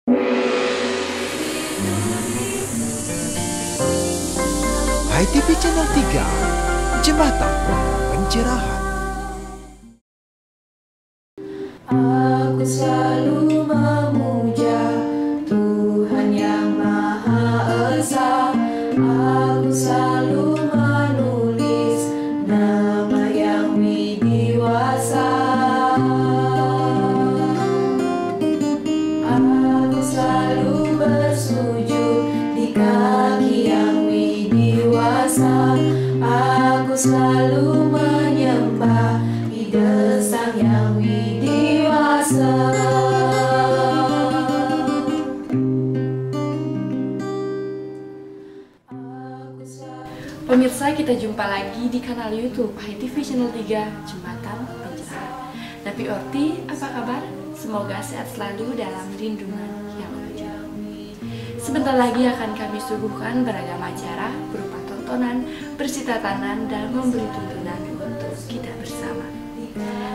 HiTV Channel 3, Jembatan Pencerahan. Aku selalu memuja Tuhan yang Maha Esa. Aku selalu menulis nama yang widiwasa. Aku selalu bersujud di kaki yang widiwasa. Aku selalu menyembah ide Sang yang widiwasa. Pemirsa, kita jumpa lagi di kanal YouTube HiTV Channel 3, Jembatan Pencerahan. Nabi Orti, apa kabar? Semoga sehat selalu dalam lindungan yang wujud. Sebentar lagi akan kami suguhkan beragam acara berupa tontonan, bercita-tanan, dan memberi tuntunan untuk kita bersama.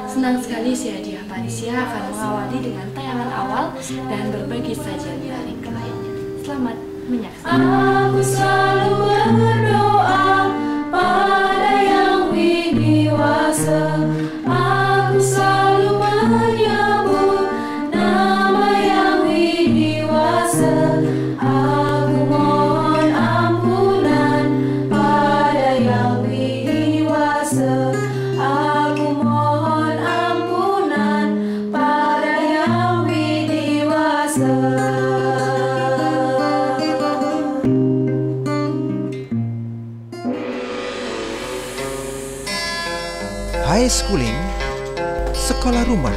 Senang sekali si Hadiah Panisia akan mengawali dengan tayangan awal dan berbagi sajian menarik lainnya. Selamat menyaksikan. Aku selalu berdoa pada yang widiwasa. Aku selalu menyebut nama yang widiwasa. Aku mohon ampunan pada yang widiwasa. Aku mohon ampunan pada yang widiwasa. High Schooling, Sekolah Rumah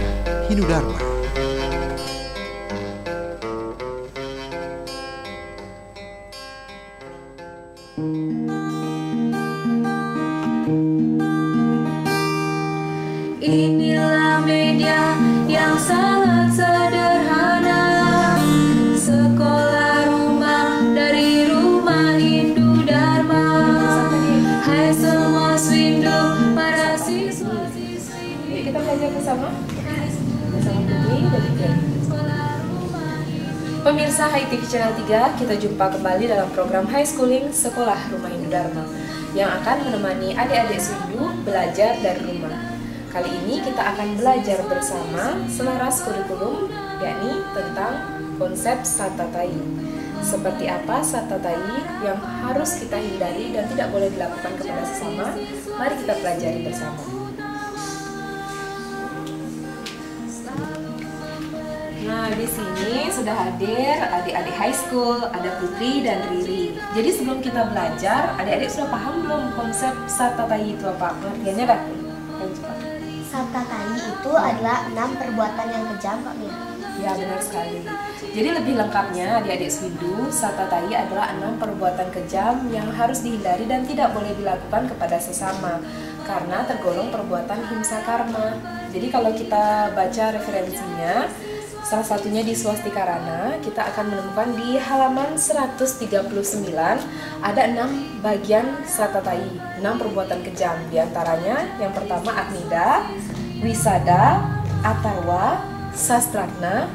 Hindu Dharma. Inilah media yang sangat sederhana. Sekolah rumah dari Rumah Hindu Dharma. Hai semua swindu, para siswa-siswi. Yuk kita belajar bersama Putri dan Jen. Pemirsa HiTV Channel 3, kita jumpa kembali dalam program High Schooling Sekolah Rumah Hindu Dharma yang akan menemani adik-adik swindu belajar dari rumah. Kali ini kita akan belajar bersama selaras kurikulum, yakni tentang konsep Satatai. Seperti apa Satatai yang harus kita hindari dan tidak boleh dilakukan kepada sesama, mari kita pelajari bersama. Nah, di sini sudah hadir adik-adik high school, ada Putri dan Riri. Jadi sebelum kita belajar, adik-adik sudah paham belum konsep Satatai itu apa? Pengertiannya dah. Satatai itu adalah 6 perbuatan yang kejam, Kak Mia. Ya, benar sekali. Jadi lebih lengkapnya adik-adik swindu, Satatai adalah 6 perbuatan kejam yang harus dihindari dan tidak boleh dilakukan kepada sesama karena tergolong perbuatan himsa karma. Jadi kalau kita baca referensinya, salah satunya di Swastikarana, kita akan menemukan di halaman 139 ada 6 bagian Satatai, 6 perbuatan kejam. Di antaranya yang pertama Agnida, Wisada, Atarwa, Sastrakna,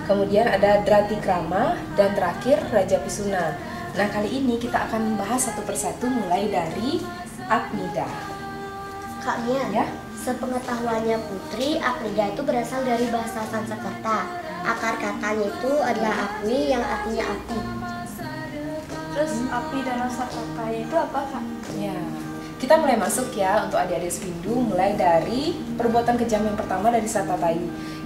kemudian ada Dratikrama, dan terakhir Raja Pisuna. Nah, kali ini kita akan membahas satu persatu mulai dari Agnida. Kak Mia, Ya. sepengetahuannya Putri, Agnida itu berasal dari bahasa Sanskerta. Akar katanya itu adalah Agni yang artinya api. Terus api dan Satatai itu apa, Kak? Ya, kita mulai masuk ya untuk adik-adik swindu mulai dari perbuatan kejam yang pertama dari Satatai,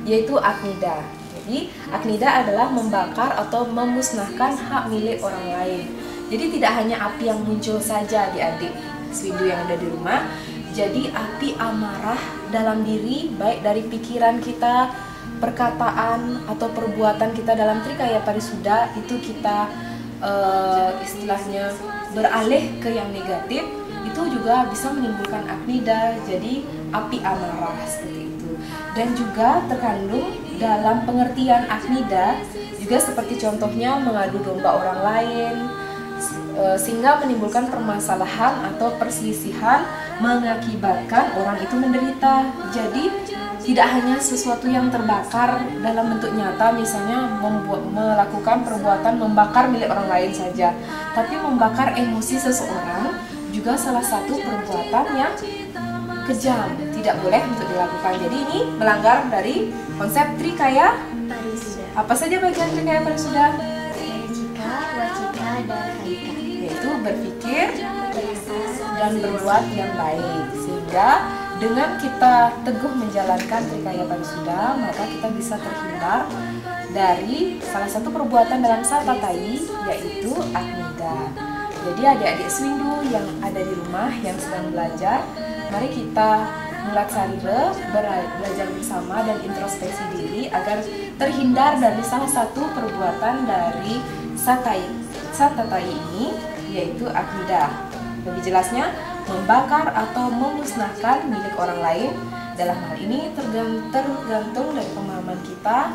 yaitu Agnida. Jadi, Agnida adalah membakar atau memusnahkan hak milik orang lain. Jadi tidak hanya api yang muncul saja adik-adik swindu yang ada di rumah. Jadi api amarah dalam diri, baik dari pikiran kita, perkataan atau perbuatan kita dalam Trikaya Parisuda itu kita istilahnya beralih ke yang negatif, itu juga bisa menimbulkan Agnida, jadi api amarah seperti itu. Dan juga terkandung dalam pengertian Agnida juga seperti contohnya mengadu domba orang lain, sehingga menimbulkan permasalahan atau perselisihan mengakibatkan orang itu menderita. Jadi tidak hanya sesuatu yang terbakar dalam bentuk nyata, misalnya melakukan perbuatan membakar milik orang lain saja, tapi membakar emosi seseorang juga salah satu perbuatan yang kejam, tidak boleh untuk dilakukan. Jadi ini melanggar dari konsep trikaya Parisuda. Apa saja bagian trikaya parisuda? Cika, wacika, dan karika. Yaitu berpikir dan berbuat yang baik. Sehingga dengan kita teguh menjalankan trikaya parisuda, maka kita bisa terhindar dari salah satu perbuatan dalam satatai, yaitu aknida. Jadi adik-adik Swindu yang ada di rumah yang sedang belajar, mari kita mulat sarira, belajar bersama dan introspeksi diri agar terhindar dari salah satu perbuatan dari satatai ini, yaitu aknida. Lebih jelasnya, membakar atau memusnahkan milik orang lain. Dalam hal ini tergantung dari pemahaman kita,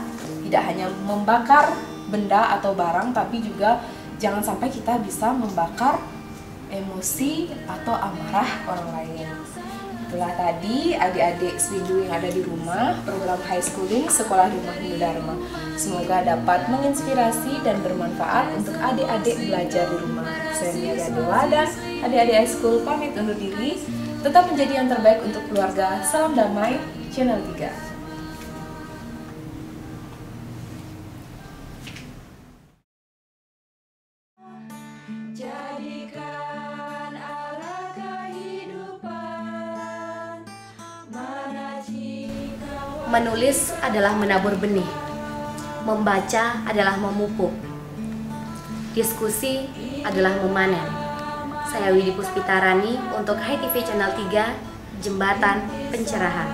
tidak hanya membakar benda atau barang, tapi juga jangan sampai kita bisa membakar emosi atau amarah orang lain. Itulah tadi adik-adik Swindu yang ada di rumah, program High Schooling Sekolah Rumah Hindu Dharma. Semoga dapat menginspirasi dan bermanfaat untuk adik-adik belajar di rumah. Saya Mia Dewa dan adik-adik High School pamit undur diri. Tetap menjadi yang terbaik untuk keluarga. Salam damai, Channel 3. Jadikan arah kehidupan, mana jika Menulis adalah menabur benih. Membaca adalah memupuk. Diskusi adalah memanen. Saya Widi Puspitarani untuk Hai TV Channel 3, Jembatan Pencerahan.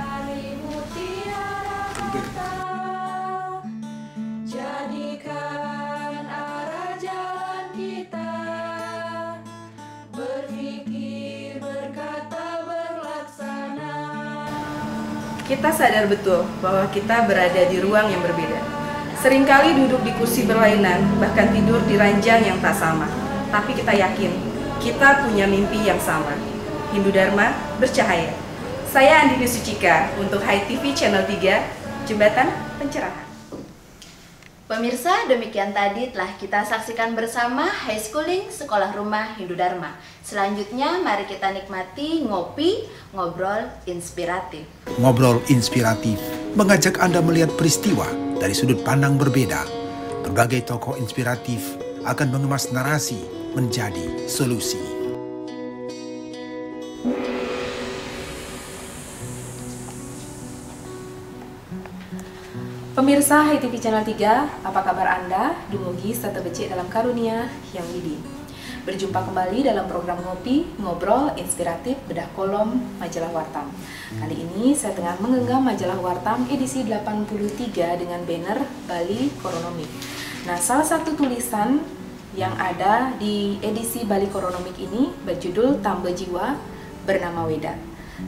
Jadikan arah jalan kita, berpikir, berkata, berlaksana. Kita sadar betul bahwa kita berada di ruang yang berbeda. Seringkali duduk di kursi berlainan, bahkan tidur di ranjang yang tak sama. Tapi kita yakin, kita punya mimpi yang sama. Hindu Dharma bercahaya. Saya Andini Sucika untuk Hai TV Channel 3, Jembatan Pencerahan. Pemirsa, demikian tadi telah kita saksikan bersama High Schooling Sekolah Rumah Hindu Dharma. Selanjutnya mari kita nikmati ngopi, ngobrol inspiratif. Ngobrol inspiratif mengajak Anda melihat peristiwa dari sudut pandang berbeda. Berbagai tokoh inspiratif akan mengemas narasi menjadi solusi. Pemirsa Hai TV Channel 3, apa kabar Anda? Dumugi serta becik dalam karunia yang widi. Berjumpa kembali dalam program Ngopi, Ngobrol Inspiratif Bedah Kolom Majalah Wartam. Kali ini saya tengah menggenggam Majalah Wartam edisi 83 dengan banner Bali Koronomik. Nah, salah satu tulisan yang ada di edisi Bali Koronomik ini berjudul Tamba Jiwa Bernama Weda.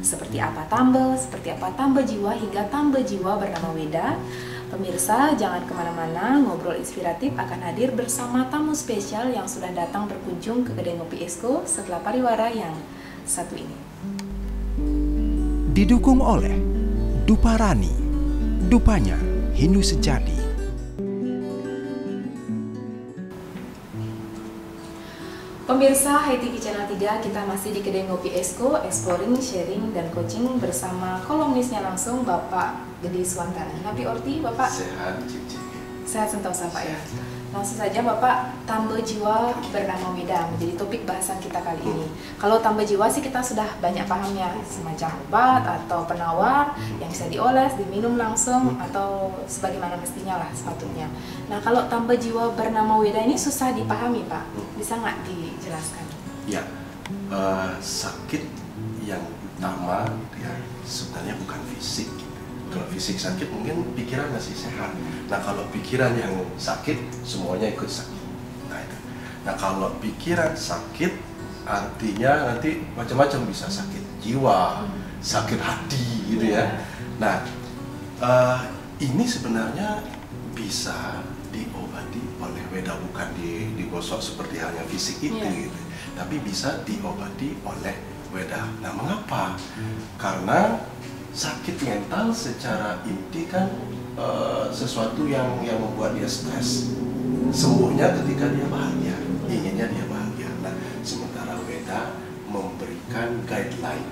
Seperti apa Tamba, seperti apa Tamba Jiwa, hingga Tamba Jiwa Bernama Weda. Pemirsa, jangan kemana-mana, Ngobrol Inspiratif akan hadir bersama tamu spesial yang sudah datang berkunjung ke Kedai Ngopi Esko setelah pariwara yang satu ini. Didukung oleh Duparani, Dupanya Hindu Sejati. Pemirsa Hai TV Channel 3, kita masih di Kedai Ngopi Esko, exploring, sharing, dan coaching bersama kolumnisnya langsung Bapak Gede Swantana. Nabi Orti, Bapak? Sehat, Cici. Sehat sentosa Pak ya. Langsung saja Bapak, Tamba Jiwa Bernama Weda menjadi topik bahasan kita kali ini. Kalau Tamba Jiwa sih kita sudah banyak paham ya, semacam obat atau penawar yang bisa dioles, diminum langsung atau sebagaimana mestinya lah sepatutnya. Nah, kalau Tamba Jiwa Bernama Weda ini susah dipahami Pak, bisa nggak dijelaskan? Ya, sakit yang utama ya sebenarnya bukan fisik. Kalau fisik sakit mungkin pikiran masih sehat. Nah, kalau pikiran yang sakit semuanya ikut sakit. Nah, itu. Nah, kalau pikiran sakit artinya nanti macam-macam, bisa sakit jiwa, sakit hati gitu ya. Nah, ini sebenarnya bisa diobati oleh Weda, bukan digosok seperti halnya fisik itu gitu. Tapi bisa diobati oleh Weda. Nah, mengapa? Karena sakit mental secara inti kan sesuatu yang membuat dia stres. Sembuhnya ketika dia bahagia, inginnya dia bahagia. Nah, sementara Weda memberikan guideline,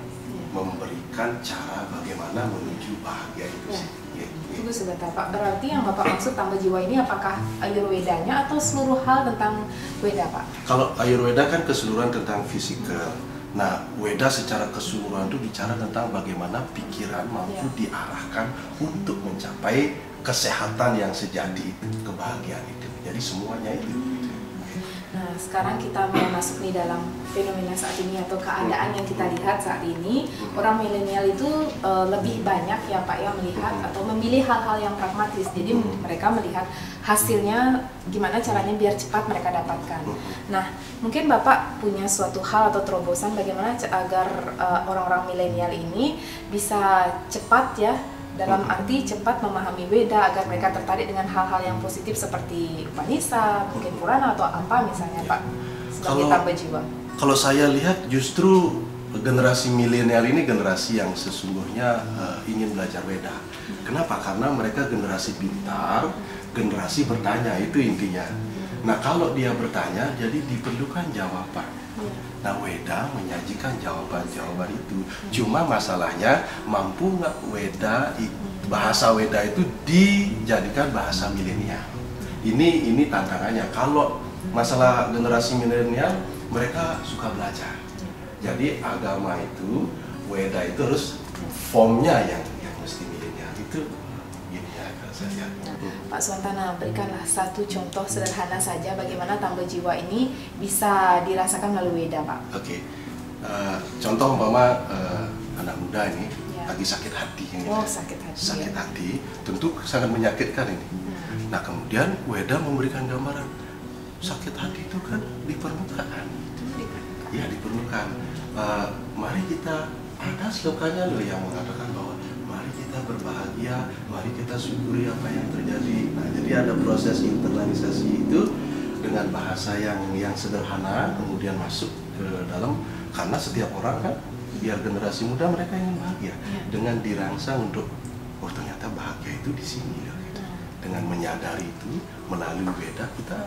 memberikan cara bagaimana menuju bahagia itu sih. Tunggu sebentar Pak, berarti yang Bapak maksud tambah jiwa ini apakah Ayurwedanya atau seluruh hal tentang Weda Pak? Kalau Ayurweda kan keseluruhan tentang fisikal. Nah, Weda secara keseluruhan itu bicara tentang bagaimana pikiran mampu diarahkan untuk mencapai kesehatan yang sejati itu, kebahagiaan itu. Jadi semuanya itu. Nah, sekarang kita mau masuk nih dalam fenomena saat ini atau keadaan yang kita lihat saat ini. Orang milenial itu lebih banyak ya Pak ya melihat atau memilih hal-hal yang pragmatis. Jadi mereka melihat hasilnya gimana caranya biar cepat mereka dapatkan. Nah, mungkin Bapak punya suatu hal atau terobosan bagaimana agar orang-orang milenial ini bisa cepat ya, dalam arti cepat memahami Weda agar mereka tertarik dengan hal-hal yang positif seperti Upanisa, mungkin Purana atau apa misalnya Pak sebagai tambah jiwa. Kalau saya lihat justru generasi milenial ini generasi yang sesungguhnya ingin belajar Weda. Kenapa? Karena mereka generasi pintar, generasi bertanya, itu intinya. Nah, kalau dia bertanya jadi diperlukan jawaban. Nah, Weda menyajikan jawaban-jawaban itu. Cuma masalahnya mampu nggak bahasa Weda itu dijadikan bahasa milenial. Ini tantangannya. Kalau masalah generasi milenial, mereka suka belajar. Jadi agama itu, Weda itu harus formnya yang mesti milenial. Itu gini ya kalau saya lihat. Pak Swantana, berikanlah satu contoh sederhana saja bagaimana tambah jiwa ini bisa dirasakan melalui Weda, Pak. Oke. Contoh umpama anak muda ini lagi sakit hati. Sakit hati. Sakit hati, tentu sangat menyakitkan ini. Nah, kemudian Weda memberikan gambaran sakit hati itu kan di permukaan. Ya, di permukaan. Mari kita, ada slokanya loh yang mengatakan bahwa mari kita berbahagia, mari kita syukuri apa yang terjadi. Nah, jadi ada proses internalisasi itu dengan bahasa yang sederhana, kemudian masuk ke dalam, karena setiap orang kan, biar generasi muda mereka ingin bahagia, dengan dirangsang untuk, oh ternyata bahagia itu di sini ya. Dengan menyadari itu melalui Weda, kita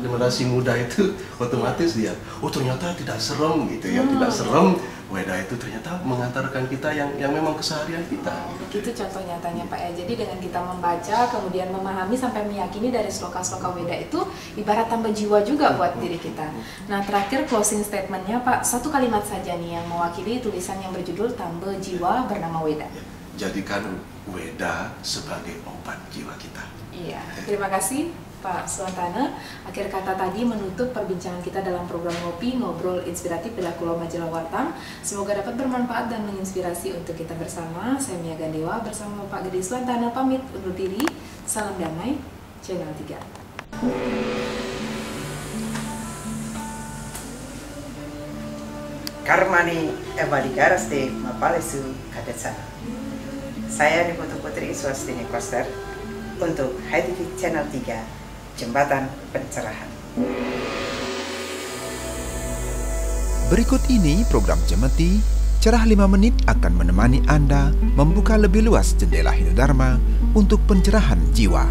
generasi muda itu otomatis dia, oh ternyata tidak serem gitu ya, tidak serem. Weda itu ternyata mengantarkan kita yang memang keseharian kita. Itu contoh nyatanya Pak ya. Jadi dengan kita membaca, kemudian memahami sampai meyakini dari sloka-sloka Weda itu ibarat tambah jiwa juga buat diri kita. Nah, terakhir closing statementnya Pak, satu kalimat saja nih yang mewakili tulisan yang berjudul Tambah Jiwa bernama Weda. Jadikan Weda sebagai obat jiwa kita. Iya, terima kasih Pak Swantana. Akhir kata tadi menutup perbincangan kita dalam program Ngobrol Inspiratif dari Kulo Majalah Wartam. Semoga dapat bermanfaat dan menginspirasi untuk kita bersama. Saya Mia Gandewa bersama Pak Gede Swantana pamit undur diri. Salam damai, Channel 3. Karmani Evaligaraste Mapalesu Kadetsana. Saya Niputu Putri Swastini Koster untuk HTV Channel 3, Jembatan Pencerahan. Berikut ini program Cemeti, Cerah 5 Menit akan menemani Anda membuka lebih luas jendela Hindu-Dharma untuk pencerahan jiwa.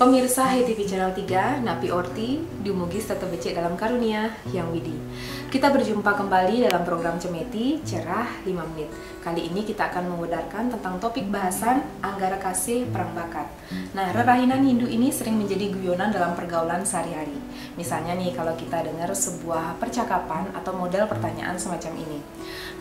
Pemirsa HTV Channel 3, Napi Orti, Dumugis tetap becek dalam karunia yang widi. Kita berjumpa kembali dalam program Cemeti, Cerah 5 Menit. Kali ini kita akan mengudarkan tentang topik bahasan Anggara Kasih Perang Bakat. Nah, rerahinan Hindu ini sering menjadi guyonan dalam pergaulan sehari-hari. Misalnya nih, kalau kita dengar sebuah percakapan atau model pertanyaan semacam ini.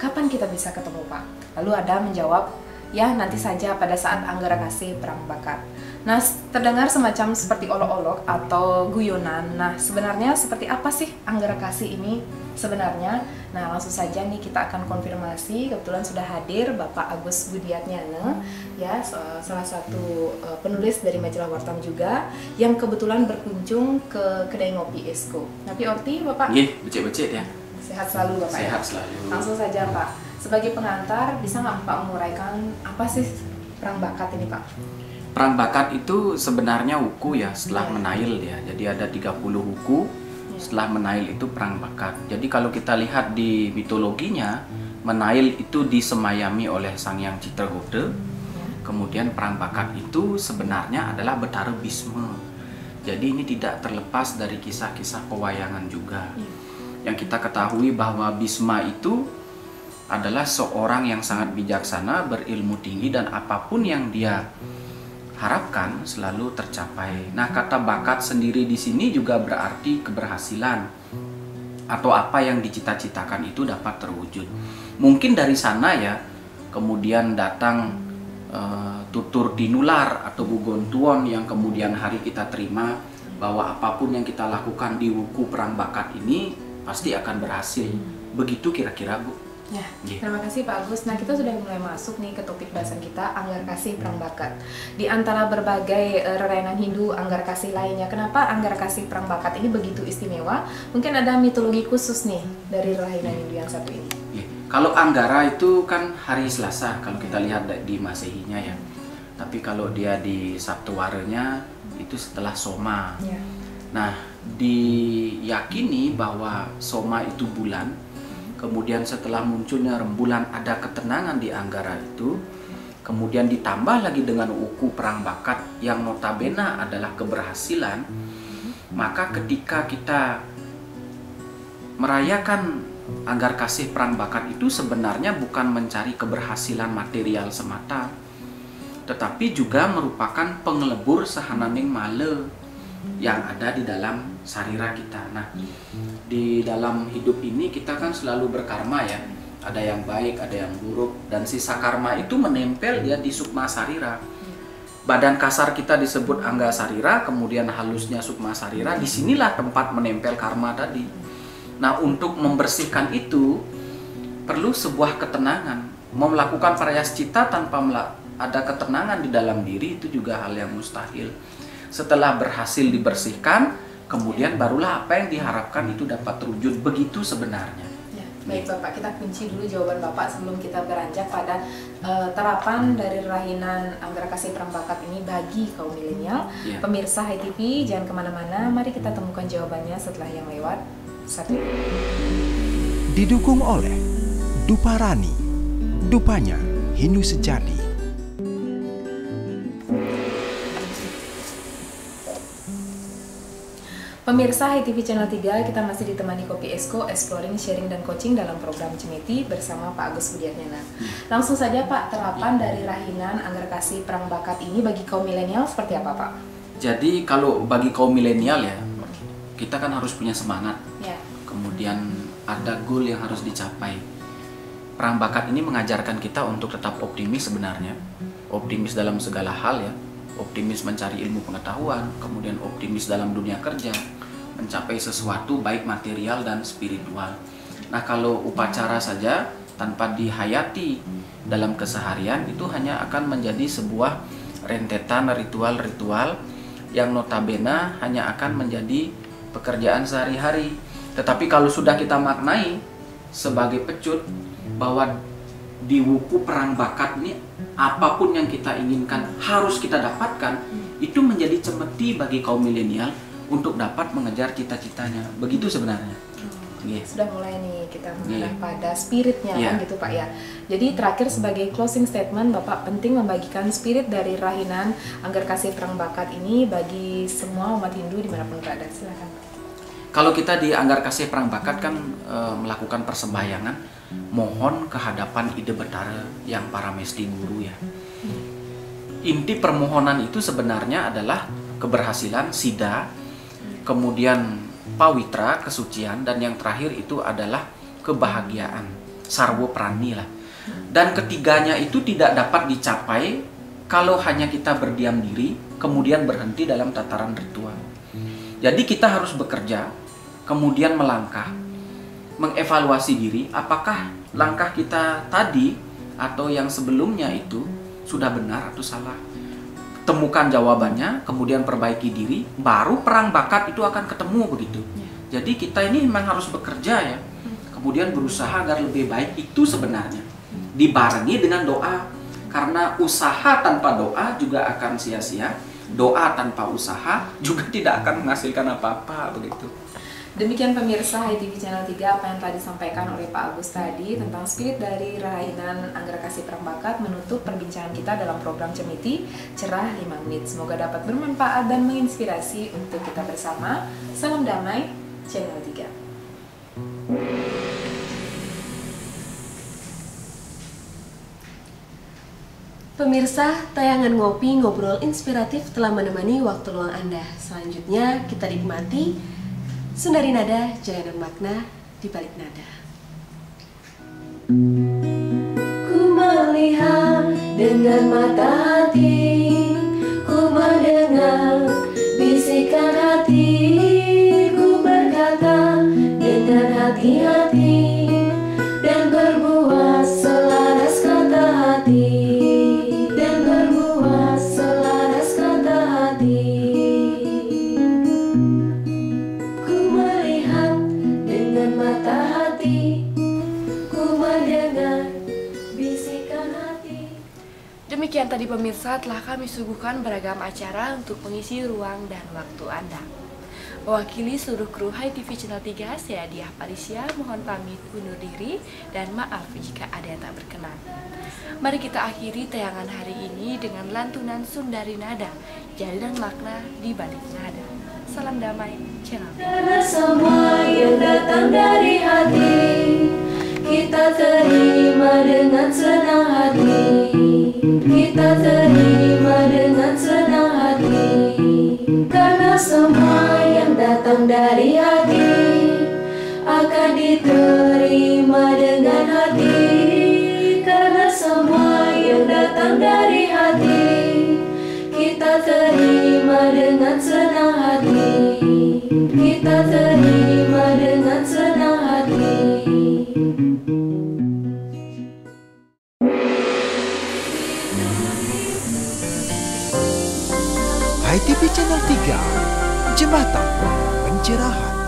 Kapan kita bisa ketemu, Pak? Lalu ada menjawab, ya nanti saja pada saat Anggara Kasih Perang Bakat. Nah, terdengar semacam seperti olok-olok atau guyonan. Nah, sebenarnya seperti apa sih Anggara Kasih ini sebenarnya? Nah, langsung saja nih kita akan konfirmasi. Kebetulan sudah hadir Bapak Agus Budiatnyana, ya, salah satu penulis dari Majalah Wartam juga, yang kebetulan berkunjung ke kedai ngopi Esko. Napi Orti, Bapak? Nggih, becek-becek ya. Sehat selalu, Bapak. Sehat selalu. Langsung saja, Pak. Sebagai pengantar, bisa nggak Pak menguraikan apa sih perang bakat ini, Pak? Perang bakat itu sebenarnya wuku ya, setelah menail ya. Jadi ada 30 wuku Setelah Menail itu perang bakat. Jadi kalau kita lihat di mitologinya, Menail itu disemayami oleh Sang Hyang Citragoda. Kemudian perang bakat itu sebenarnya adalah Betara Bisma. Jadi ini tidak terlepas dari kisah-kisah pewayangan juga. Yang kita ketahui bahwa Bisma itu adalah seorang yang sangat bijaksana, berilmu tinggi, dan apapun yang dia harapkan selalu tercapai. Nah, kata bakat sendiri di sini juga berarti keberhasilan atau apa yang dicita-citakan itu dapat terwujud. Mungkin dari sana ya, kemudian datang tutur tinular atau gugontuon yang kemudian hari kita terima bahwa apapun yang kita lakukan di wuku perang bakat ini pasti akan berhasil. Begitu kira-kira, Bu. Ya, terima kasih Pak Agus. Nah, kita sudah mulai masuk nih ke topik bahasan kita, Anggarkasih Perang Bakat. Di antara berbagai rerainan Hindu Anggarkasih lainnya, kenapa Anggarkasih Perang Bakat ini begitu istimewa? Mungkin ada mitologi khusus nih dari rerainan Hindu yang satu ini. Ya. Kalau Anggara itu kan hari Selasa, kalau kita lihat di Masehinya ya. Tapi kalau dia di Sabtuwaranya itu setelah Soma. Ya. Nah, diyakini bahwa Soma itu bulan. Kemudian setelah munculnya rembulan ada ketenangan di Anggara itu. Kemudian ditambah lagi dengan wuku perang bakat yang notabene adalah keberhasilan. Maka ketika kita merayakan Anggarkasih perang bakat itu sebenarnya bukan mencari keberhasilan material semata, tetapi juga merupakan pengelebur sahananing male yang ada di dalam sarira kita. Nah, di dalam hidup ini kita kan selalu berkarma ya. Ada yang baik, ada yang buruk, dan sisa karma itu menempel dia di sukma sarira. Badan kasar kita disebut angga sarira, kemudian halusnya sukma sarira. Disinilah tempat menempel karma tadi. Nah, untuk membersihkan itu perlu sebuah ketenangan. Mau melakukan prayaschita tanpa ada ketenangan di dalam diri itu juga hal yang mustahil. Setelah berhasil dibersihkan, kemudian barulah apa yang diharapkan itu dapat terwujud. Begitu sebenarnya. Ya, baik Bapak, kita kunci dulu jawaban Bapak sebelum kita beranjak pada terapan dari rainan Anggarkasih Perang Bakat ini bagi kaum milenial. Ya. Pemirsa Hai TV, jangan kemana-mana, mari kita temukan jawabannya setelah yang lewat satu. Didukung oleh Duparani, dupanya Hindu sejati. Pemirsa Hai TV Channel 3, kita masih ditemani Kopi Esko, Exploring, Sharing, dan Coaching dalam program Cemeti bersama Pak Agus Budiatnyana. Langsung saja Pak, terapan dari rainan Anggarkasih Perang Bakat ini bagi kaum milenial seperti apa Pak? Jadi kalau bagi kaum milenial ya, kita kan harus punya semangat. Ya. Kemudian ada goal yang harus dicapai. Perang bakat ini mengajarkan kita untuk tetap optimis sebenarnya. Optimis dalam segala hal ya. Optimis mencari ilmu pengetahuan, kemudian optimis dalam dunia kerja, mencapai sesuatu baik material dan spiritual. Nah, kalau upacara saja tanpa dihayati dalam keseharian itu hanya akan menjadi sebuah rentetan ritual-ritual yang notabene hanya akan menjadi pekerjaan sehari-hari. Tetapi kalau sudah kita maknai sebagai pecut bahwa di wuku perang bakat ini apapun yang kita inginkan harus kita dapatkan, itu menjadi cemeti bagi kaum milenial untuk dapat mengejar cita-citanya. Begitu sebenarnya. Sudah mulai nih kita mengarah pada spiritnya kan gitu Pak ya. Jadi terakhir sebagai closing statement, Bapak penting membagikan spirit dari rainan Anggarkasih Perang Bakat ini bagi semua umat Hindu dimanapun berada. Silakan. Kalau kita di Anggarkasih Perang Bakat kan melakukan persembahyangan, mohon kehadapan ide betara yang para mesti guru ya. Inti permohonan itu sebenarnya adalah keberhasilan, sida, kemudian pawitra, kesucian, dan yang terakhir itu adalah kebahagiaan, sarwo prani lah. Dan ketiganya itu tidak dapat dicapai kalau hanya kita berdiam diri, kemudian berhenti dalam tataran ritual. Jadi kita harus bekerja, kemudian melangkah, mengevaluasi diri, apakah langkah kita tadi atau yang sebelumnya itu sudah benar atau salah. Temukan jawabannya, kemudian perbaiki diri, baru perang bakat itu akan ketemu begitu. Jadi kita ini memang harus bekerja ya, kemudian berusaha agar lebih baik itu sebenarnya. Dibarengi dengan doa, karena usaha tanpa doa juga akan sia-sia. Doa tanpa usaha juga tidak akan menghasilkan apa-apa begitu. Demikian pemirsa HiTV Channel 3 apa yang telah disampaikan oleh Pak Agus tadi tentang spirit dari Rainan Anggara Kasih Perang Bakat menutup perbincangan kita dalam program Cemiti Cerah 5 Menit. Semoga dapat bermanfaat dan menginspirasi untuk kita bersama. Salam damai, Channel 3. Pemirsa, tayangan Ngopi Ngobrol Inspiratif telah menemani waktu luang Anda. Selanjutnya kita nikmati Sundari Nada, Jalanan Makna di Balik Nada. Ku melihat dengan mata hati, ku mendengar bisikan hati, ku berkata dengan hati-hati dan berbuat selaras kata hati, dan berbuat selaras kata hati. Ku melihat dengan mata hati, ku mendengar bisikan hati. Demikian tadi pemirsa, telah kami suguhkan beragam acara untuk mengisi ruang dan waktu Anda. Mewakili seluruh kru HiTV Channel 3, saya Diah Parisya mohon pamit undur diri dan maaf jika ada yang tak berkenan. Mari kita akhiri tayangan hari ini dengan lantunan Sundari Nada, Jalanan Makna di Balik Nada. Salam damai, Channel 3. Karena semua yang datang dari hati, kita terima dengan senang hati, kita terima dengan senang hati. Karena semua yang datang dari hati akan diterima dengan hati. Karena semua yang datang dari hati kita terima dengan senang hati, kita terima dengan senang hati. HiTV Channel 3, Jembatan Pencerahan.